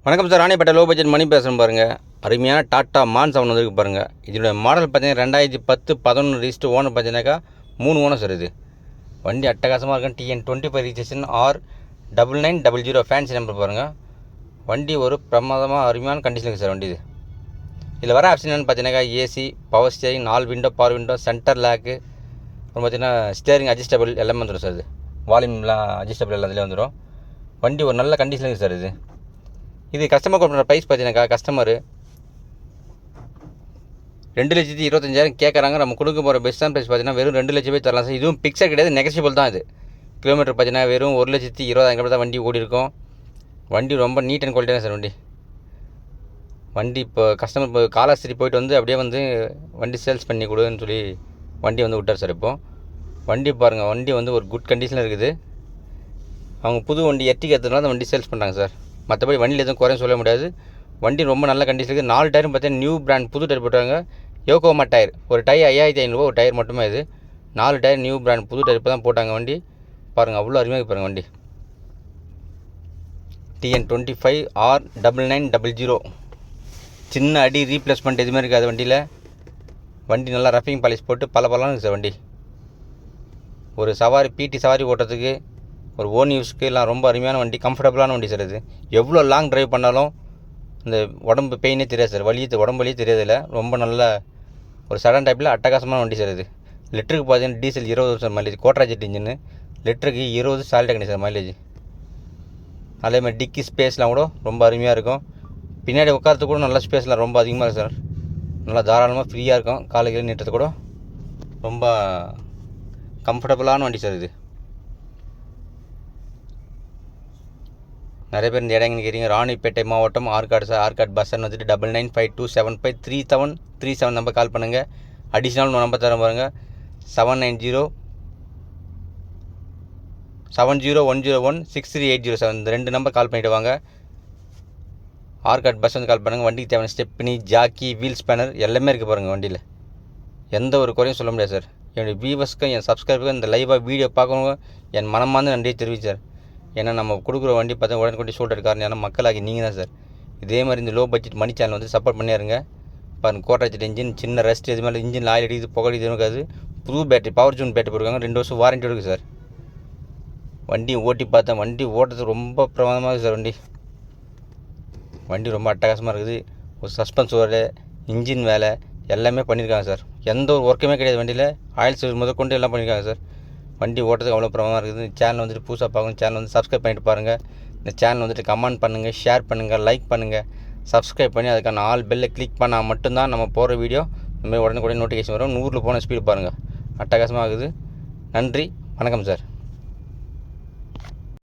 வணக்கம் sir, Ranipet low budget மணி பேசுகிறேன் பாருங்கள். அருமையான டாட்டா மான் 7 வந்துருக்கு பாருங்கள். இதோட மாடல் பார்த்தீங்கன்னா 2010-11 ரிஜிஸ்டர். ஓனர் பார்த்தீங்கன்னாக்கா 3 ஓனர் சார். இது வண்டி அட்டகாசமாக இருக்கும். TN25 registration R9900 fancy number பாருங்கள். வண்டி ஒரு பிரமாதமாக அருமையான கண்டிஷன் இருக்குது சார். வண்டி இதில் வர ஆப்ஷன் என்னென்னு பார்த்தீங்கன்னாக்கா AC, power steering, 4 window, power window, centre lock, அப்புறம் பார்த்தீங்கன்னா ஸ்டேரிங் அட்ஜஸ்டபிள் எல்லாமே வந்துடும் சார். இது வால்யூம்லாம் அட்ஜஸ்டபிள் எல்லாத்துலேயும் வந்துடும். வண்டி ஒரு நல்ல கண்டிஷன் இருக்குது சார். இது கஸ்டமர் கொடுக்குற ப்ரைஸ் பார்த்தீங்கன்னாக்கா கஸ்டமரு 2,25,000 கேட்குறாங்க. நம்ம கொடுக்க போகிற பெஸ்ட்டான ப்ரைஸ் பார்த்தீங்கன்னா வெறும் 2 லட்சம் போய் தரலாம் சார். இதுவும் பிக்சர் கிடையாது, நெகஷியபிள் தான். இது கிலோமீட்டர் பார்த்தீங்கன்னா வெறும் 1,20,000 கிலோமீட்டர் தான் வண்டி ஓடி இருக்கும். வண்டி ரொம்ப நீட் அண்ட் குவாலிட்டியான சார். வண்டி இப்போ கஸ்டமர் இப்போ காலாஸ்திரி போயிட்டு வந்து அப்படியே வந்து வண்டி சேல்ஸ் பண்ணி கொடுன்னு சொல்லி வண்டி வந்து விட்டார் சார். இப்போது வண்டி பாருங்கள், வண்டி வந்து ஒரு குட் கண்டிஷனில் இருக்குது. அவங்க புது வண்டி எர்டிகா எடுத்ததுனால அந்த வண்டி சேல்ஸ் பண்ணுறாங்க சார். மற்றபடி வண்டியில் எதுவும் குறையும் சொல்ல முடியாது. வண்டி ரொம்ப நல்ல கண்டிஷன் இருக்குது. 4 டயரும் பார்த்தீங்கன்னா நியூ பிராண்ட் புது டயர் போட்டாங்க. யோகோமா டயர். ஒரு டயர் 5,500 ஒரு டயர் மட்டுமே. இது 4 டயர் நியூ பிராண்ட் புது டயர் இப்போ தான் போட்டாங்க. வண்டி பாருங்கள், அவ்வளோ அருமையாக பாருங்கள். வண்டி TN25 R9900. சின்ன அடி ரீப்ளேஸ்மெண்ட் எதுவுமே இருக்காது வண்டியில். வண்டி நல்லா ரஃபிங் பாலிஷ் போட்டு பலன்னு இருக்குது சார். வண்டி ஒரு சவாரி பிடி சவாரி ஓட்டுறதுக்கு, ஒரு ஓன் யூஸ்க்கு எல்லாம் ரொம்ப அருமையான வண்டி, கம்ஃபர்டபுளான வண்டி சார். இது எவ்வளோ லாங் ட்ரைவ் பண்ணாலும் இந்த உடம்பு பெயினே தெரியாது சார். உடம்பு வலியே தெரியாதில்ல. ரொம்ப நல்ல ஒரு சடன் டைப்பில் அட்டகாசமான வண்டி சார். இது லிட்டருக்கு பார்த்தீங்கன்னா டீசல் 20 சார் மைலேஜ். கோட்ராஜெட் இன்ஜின்னு, லிட்டருக்கு 20 சாலிட் கிடையாது சார் மைலேஜ். அதேமாதிரி டிக்கி ஸ்பேஸ்லாம் கூட ரொம்ப அருமையாக இருக்கும். பின்னாடி உட்காரத்துக்கு கூட நல்ல ஸ்பேஸ்லாம் ரொம்ப அதிகமாக இருக்குது சார். நல்லா தாராளமாக ஃப்ரீயாக இருக்கும். காலையில் நீட்டுறது கூட ரொம்ப கம்ஃபர்டபுளான வண்டி சார். இது நிறைய பேர் இந்த இடங்க கேட்குறீங்க. ராணிப்பேட்டை மாவட்டம் Arcot sir. Arcot bus stand வந்துட்டு 9952753737 நம்பர் கால் பண்ணுங்கள். அடிஷ்னல் நம்பர் தர பாருங்கள். 790-101-6380 இந்த 2 நம்பர் கால் பண்ணிவிட்டு வாங்க. ஆற்காடு பஸ் வந்து கால் பண்ணுங்கள். வண்டிக்கு தேவையான ஸ்டெப்னி, ஜாக்கி, வீல் ஸ்பேனர் எல்லாமே இருக்குது பாருங்கள். வண்டியில் எந்த ஒரு குறையும் சொல்ல முடியாது சார். என்னுடைய வியூவர்ஸ்க்கும் என் சப்ஸ்கிரைபருக்கும் இந்த லைவாக வீடியோ பார்க்கணுங்க என் மனமார்ந்த நன்றியை தெரிவித்தார். ஏன்னா நம்ம கொடுக்குற வண்டி பார்த்தா உடனே சூட் எடுக்காரு. ஏன்னா மக்களாகி நீங்கள் தான் சார். இதே மாதிரி இந்த லோ பட்ஜெட் மணி சேனல் வந்து சப்போர்ட் பண்ணிடுங்க. பாருங்கள், கோட்ராஜெட் இன்ஜின், சின்ன ரெஸ்ட் எது மாதிரி இன்ஜின் ஆயில் அடிக்குது, புகை இது இருக்காது. புது பேட்டரி, பவர் ஜூன் பேட்டரி போட்டுருக்காங்க. 2 வருஷம் வாரண்ட்டி இருக்குது சார். வண்டி ஓட்டி பார்த்தேன். வண்டி ஓட்டுறது ரொம்ப பிரமாதமாக இருக்குது சார். வண்டி ரொம்ப அட்டகாசமாக இருக்குது. ஒரு சஸ்பென்ஸ் வேலை, இன்ஜின் வேலை எல்லாமே பண்ணியிருக்காங்க சார். எந்த ஒரு ஒர்க்குமே கிடையாது வண்டியில். ஆயில் சர்வீஸ் முதற்கொண்டு எல்லாம் பண்ணியிருக்காங்க சார். வண்டி ஓட்டுறதுக்கு அவ்வளோ பிரமாதமாக இருக்குது. சேனல் வந்துட்டு புதுசாக பார்க்கணும். சேனல் வந்து சப்ஸ்கிரைப் பண்ணிட்டு பாருங்கள். இந்த சேனல் வந்துட்டு கமெண்ட் பண்ணுங்கள், ஷேர் பண்ணுங்கள், லைக் பண்ணுங்கள், சப்ஸ்கிரைப் பண்ணி அதுக்கான ஆல் பெல்லை கிளிக் பண்ணால் மட்டும்தான் நம்ம போகிற வீடியோ இந்த மாதிரி உடனே நோட்டிஃபிகேஷன் வரும். 100 போன ஸ்பீடு பாருங்கள், அட்டகாசமாக இருக்குது. நன்றி, வணக்கம் சார்.